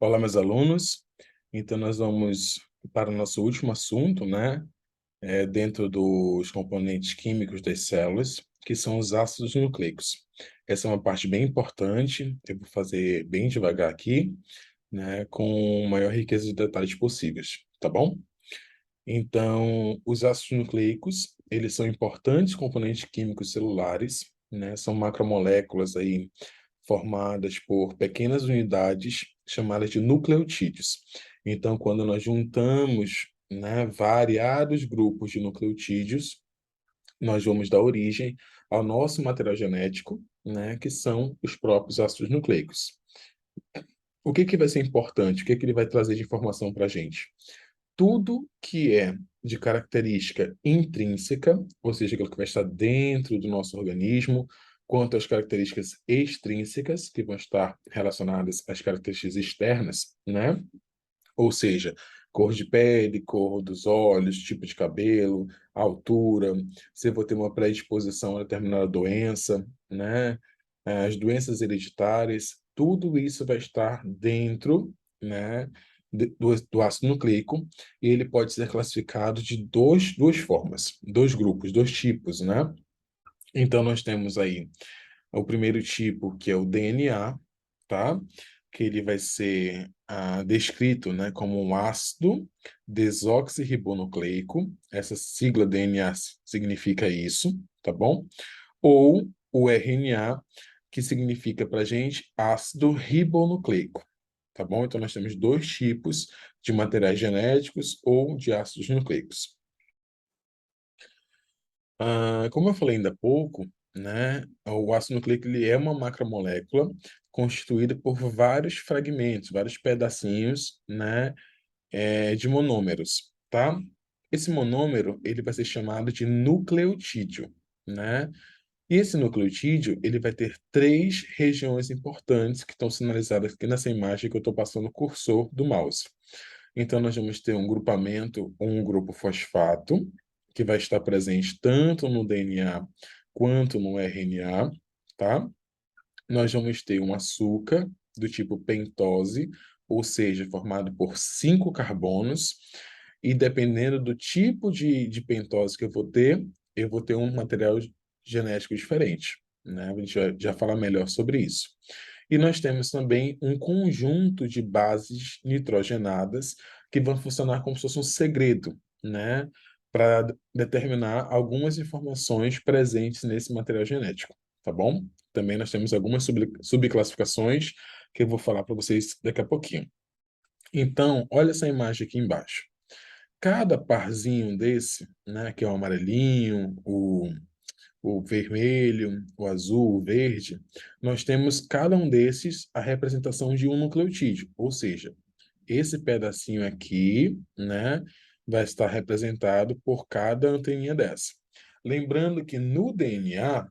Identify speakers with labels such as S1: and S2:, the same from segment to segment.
S1: Olá, meus alunos. Então, nós vamos para o nosso último assunto, né? Dentro dos componentes químicos das células, que são os ácidos nucleicos. Essa é uma parte bem importante, eu vou fazer bem devagar aqui, né? Com maior riqueza de detalhes possíveis, tá bom? Então, os ácidos nucleicos, eles são importantes componentes químicos celulares, né? São macromoléculas aí formadas por pequenas unidades chamadas de nucleotídeos. Então, quando nós juntamos, né, variados grupos de nucleotídeos, nós vamos dar origem ao nosso material genético, né, que são os próprios ácidos nucleicos. O que que vai ser importante? O que que ele vai trazer de informação para a gente? Tudo que é de característica intrínseca, ou seja, aquilo que vai estar dentro do nosso organismo, quanto às características extrínsecas, que vão estar relacionadas às características externas, né? Ou seja, cor de pele, cor dos olhos, tipo de cabelo, altura, se eu vou ter uma predisposição a determinada doença, né? As doenças hereditárias, tudo isso vai estar dentro, né, do ácido nucleico, e ele pode ser classificado de duas formas, dois grupos, dois tipos, né? Então, nós temos aí o primeiro tipo, que é o DNA, tá? Que ele vai ser descrito, né, como um ácido desoxirribonucleico. Essa sigla DNA significa isso, tá bom? Ou o RNA, que significa para a gente ácido ribonucleico, tá bom? Então, nós temos dois tipos de materiais genéticos ou de ácidos nucleicos. Como eu falei ainda há pouco, né, o ácido nucleico ele é uma macromolécula constituída por vários fragmentos, vários pedacinhos, né, de monômeros, tá? Esse monômero ele vai ser chamado de nucleotídeo, né? E esse nucleotídeo ele vai ter três regiões importantes que estão sinalizadas aqui nessa imagem que eu estou passando o cursor do mouse. Então, nós vamos ter um grupamento, um grupo fosfato, que vai estar presente tanto no DNA quanto no RNA, tá? Nós vamos ter um açúcar do tipo pentose, ou seja, formado por 5 carbonos, e dependendo do tipo de pentose que eu vou ter um material genético diferente, né? A gente vai já falar melhor sobre isso. E nós temos também um conjunto de bases nitrogenadas que vão funcionar como se fosse um segredo, né? Para determinar algumas informações presentes nesse material genético, tá bom? Também nós temos algumas subclassificações que eu vou falar para vocês daqui a pouquinho. Então, olha essa imagem aqui embaixo. Cada parzinho desse, né, que é o amarelinho, o vermelho, o azul, o verde, nós temos cada um desses a representação de um nucleotídeo, ou seja, esse pedacinho aqui, né, vai estar representado por cada anteninha dessa. Lembrando que no DNA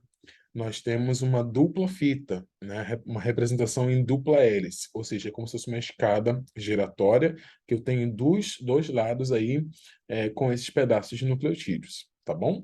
S1: nós temos uma dupla fita, né, uma representação em dupla hélice, ou seja, é como se fosse uma escada giratória que eu tenho dois lados aí com esses pedaços de nucleotídeos, tá bom?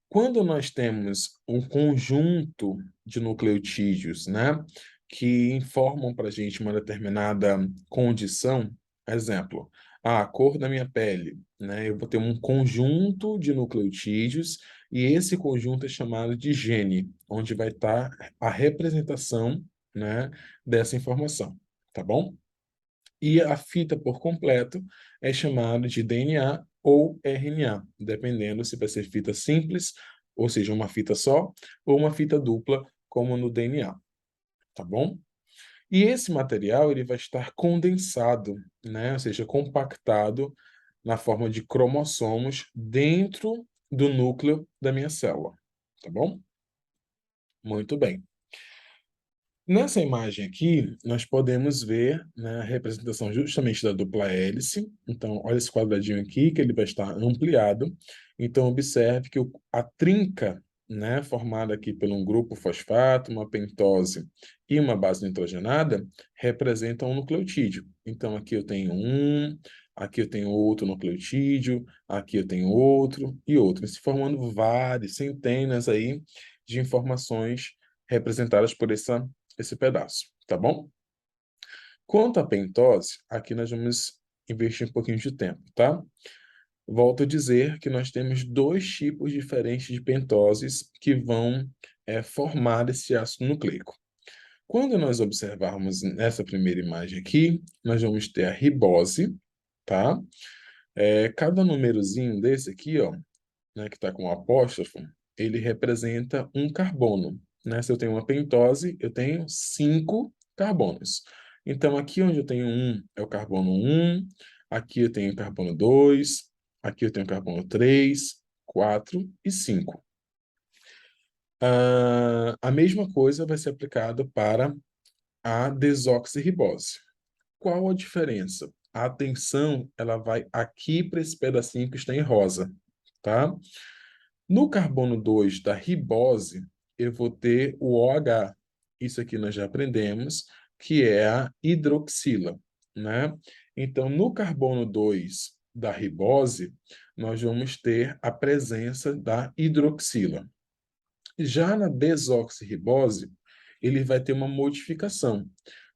S1: Quando nós temos um conjunto de nucleotídeos, né, que informam para a gente uma determinada condição, exemplo, a cor da minha pele, né, eu vou ter um conjunto de nucleotídeos e esse conjunto é chamado de gene, onde vai estar a representação, né, dessa informação, tá bom? E a fita por completo é chamada de DNA ou RNA, dependendo se vai ser fita simples, ou seja, uma fita só, ou uma fita dupla, como no DNA, tá bom? E esse material ele vai estar condensado, né? Ou seja, compactado na forma de cromossomos dentro do núcleo da minha célula, tá bom? Muito bem. Nessa imagem aqui, nós podemos ver, né, a representação justamente da dupla hélice. Então, olha esse quadradinho aqui, que ele vai estar ampliado. Então, observe que a trinca, né, formada aqui por um grupo fosfato, uma pentose e uma base nitrogenada, representam um nucleotídeo. Então, aqui eu tenho um, aqui eu tenho outro nucleotídeo, aqui eu tenho outro e outro, se formando várias, centenas aí de informações representadas por esse pedaço, tá bom? Quanto à pentose, aqui nós vamos investir um pouquinho de tempo, tá? Volto a dizer que nós temos dois tipos diferentes de pentoses que vão formar esse ácido nucleico. Quando nós observarmos nessa primeira imagem aqui, nós vamos ter a ribose, tá? Cada númerozinho desse aqui, ó, né, que está com um apóstrofo, ele representa um carbono, né? Se eu tenho uma pentose, eu tenho 5 carbonos. Então, aqui onde eu tenho um é o carbono 1, aqui eu tenho o carbono 2, aqui eu tenho o carbono 3, 4 e 5. A mesma coisa vai ser aplicada para a desoxirribose. Qual a diferença? A atenção ela vai aqui para esse pedacinho que está em rosa, tá? No carbono 2 da ribose, eu vou ter o OH. Isso aqui nós já aprendemos, que é a hidroxila, né? Então, no carbono 2 da ribose, nós vamos ter a presença da hidroxila. Já na desoxirribose, ele vai ter uma modificação,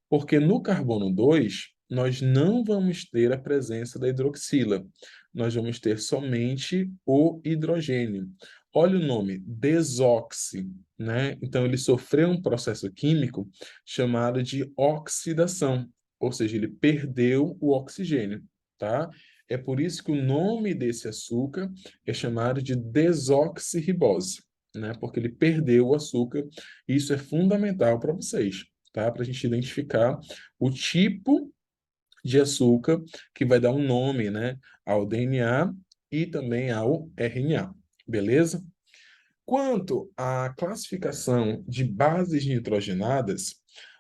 S1: porque no carbono 2, nós não vamos ter a presença da hidroxila, nós vamos ter somente o hidrogênio. Olha o nome, desoxi, né? Então, ele sofreu um processo químico chamado de oxidação, ou seja, ele perdeu o oxigênio, tá? É por isso que o nome desse açúcar é chamado de desoxirribose, né? Porque ele perdeu o açúcar. Isso é fundamental para vocês, tá? Para a gente identificar o tipo de açúcar que vai dar um nome, né, ao DNA e também ao RNA, beleza? Quanto à classificação de bases nitrogenadas,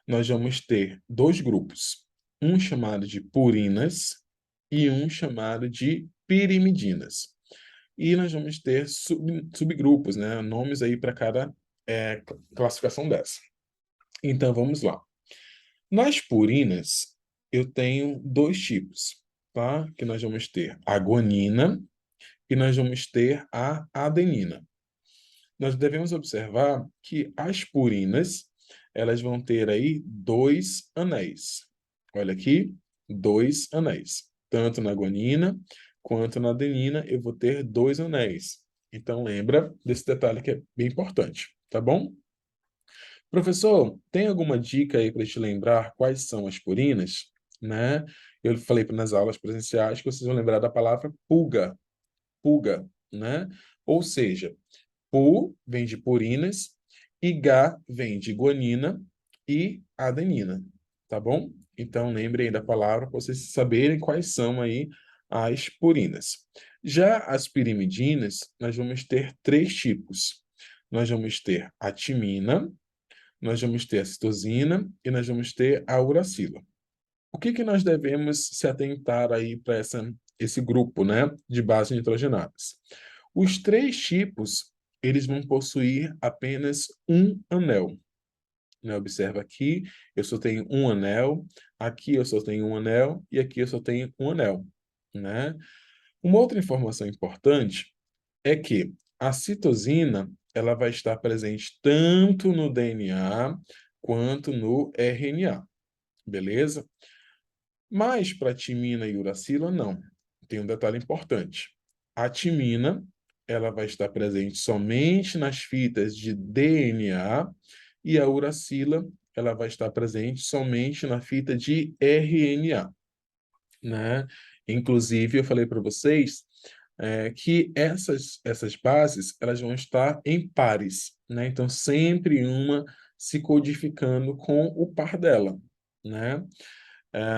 S1: nós vamos ter dois grupos, um chamado de purinas e um chamado de pirimidinas. E nós vamos ter subgrupos, né, nomes aí para cada classificação dessa. Então, vamos lá. Nas purinas, eu tenho dois tipos, tá? Que nós vamos ter a guanina e nós vamos ter a adenina. Nós devemos observar que as purinas, elas vão ter aí 2 anéis. Olha aqui, 2 anéis. Tanto na guanina quanto na adenina, eu vou ter 2 anéis. Então, lembra desse detalhe que é bem importante, tá bom? Professor, tem alguma dica aí para te lembrar quais são as purinas? Né? Eu falei nas aulas presenciais que vocês vão lembrar da palavra pulga, pulga, né? Ou seja, pu vem de purinas e ga vem de guanina e adenina, tá bom? Então lembrem da palavra para vocês saberem quais são aí as purinas. Já as pirimidinas, nós vamos ter três tipos. Nós vamos ter a timina, nós vamos ter a citosina e nós vamos ter a uracila. O que que nós devemos se atentar aí para esse grupo, né, de bases nitrogenadas? Os três tipos, eles vão possuir apenas um anel. Né? Observa aqui, eu só tenho um anel, aqui eu só tenho um anel e aqui eu só tenho um anel, né? Uma outra informação importante é que a citosina ela vai estar presente tanto no DNA quanto no RNA, beleza? Mas para timina e uracila, não. Tem um detalhe importante. A timina ela vai estar presente somente nas fitas de DNA e a uracila ela vai estar presente somente na fita de RNA, né? Inclusive, eu falei para vocês que essas bases elas vão estar em pares, né? Então, sempre uma se codificando com o par dela, né?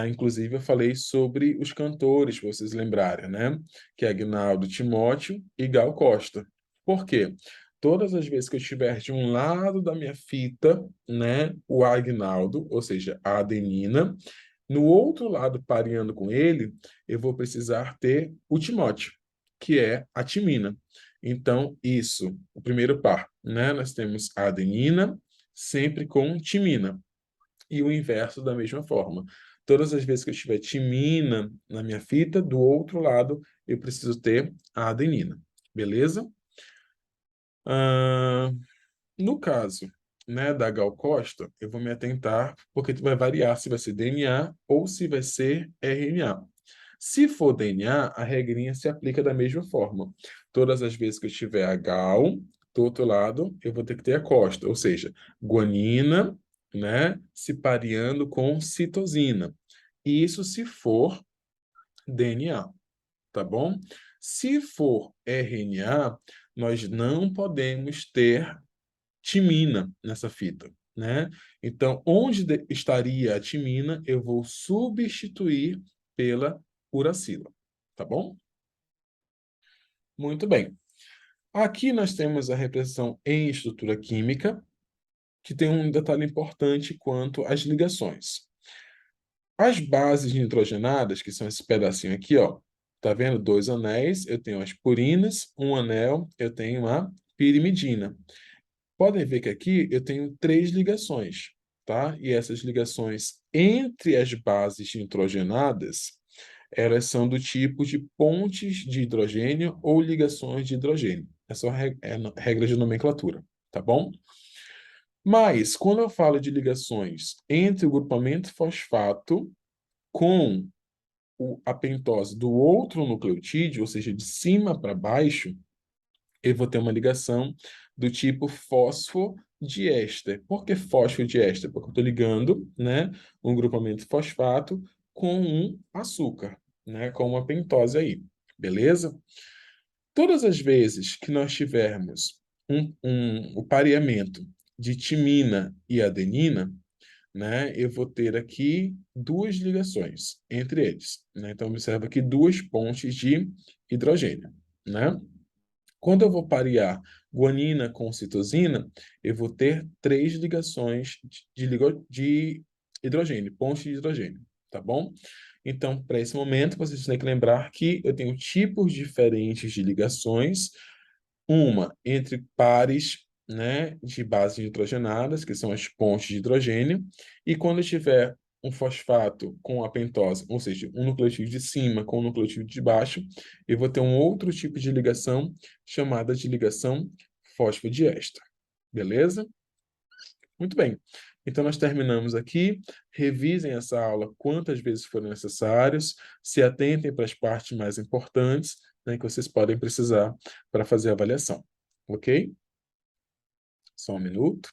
S1: Inclusive, eu falei sobre os cantores, para vocês lembrarem, né? Que é Agnaldo Timóteo e Gal Costa. Por quê? Todas as vezes que eu estiver de um lado da minha fita, né, o Agnaldo, ou seja, a adenina, no outro lado, pareando com ele, eu vou precisar ter o Timóteo, que é a timina. Então, isso, o primeiro par, né? Nós temos a adenina sempre com timina e o inverso da mesma forma. Todas as vezes que eu tiver timina na minha fita, do outro lado eu preciso ter a adenina, beleza? Ah, no caso né, da Gal Costa, eu vou me atentar, porque vai variar se vai ser DNA ou se vai ser RNA. Se for DNA, a regrinha se aplica da mesma forma. Todas as vezes que eu tiver a Gal, do outro lado, eu vou ter que ter a Costa, ou seja, guanina, né, se pareando com citosina. Isso se for DNA, tá bom? Se for RNA, nós não podemos ter timina nessa fita, né? Então, onde estaria a timina, eu vou substituir pela uracila, tá bom? Muito bem. Aqui nós temos a repressão em estrutura química, que tem um detalhe importante quanto às ligações. As bases nitrogenadas, que são esse pedacinho aqui, ó, tá vendo? Dois anéis, eu tenho as purinas, um anel, eu tenho a pirimidina. Podem ver que aqui eu tenho três ligações, tá? E essas ligações entre as bases nitrogenadas, elas são do tipo de pontes de hidrogênio ou ligações de hidrogênio. É só regra de nomenclatura, tá bom? Mas, quando eu falo de ligações entre o grupamento fosfato com a pentose do outro nucleotídeo, ou seja, de cima para baixo, eu vou ter uma ligação do tipo fosfodiéster. Por que fosfodiéster? Porque eu estou ligando, né, um grupamento fosfato com um açúcar, né, com uma pentose aí, beleza? Todas as vezes que nós tivermos o pareamento de timina e adenina, né, eu vou ter aqui duas ligações entre eles, né? Então, observa aqui duas pontes de hidrogênio, né? Quando eu vou parear guanina com citosina, eu vou ter três ligações de hidrogênio, pontes de hidrogênio, tá bom? Então, para esse momento, vocês têm que lembrar que eu tenho tipos diferentes de ligações, uma entre pares, né, de bases nitrogenadas, que são as pontes de hidrogênio, e quando eu tiver um fosfato com a pentose, ou seja, um nucleotídeo de cima com um nucleotídeo de baixo, eu vou ter um outro tipo de ligação chamada de ligação fosfodiéster. Beleza? Muito bem. Então, nós terminamos aqui. Revisem essa aula quantas vezes forem necessários. Se atentem para as partes mais importantes, né, que vocês podem precisar para fazer a avaliação. Ok? Só um minuto.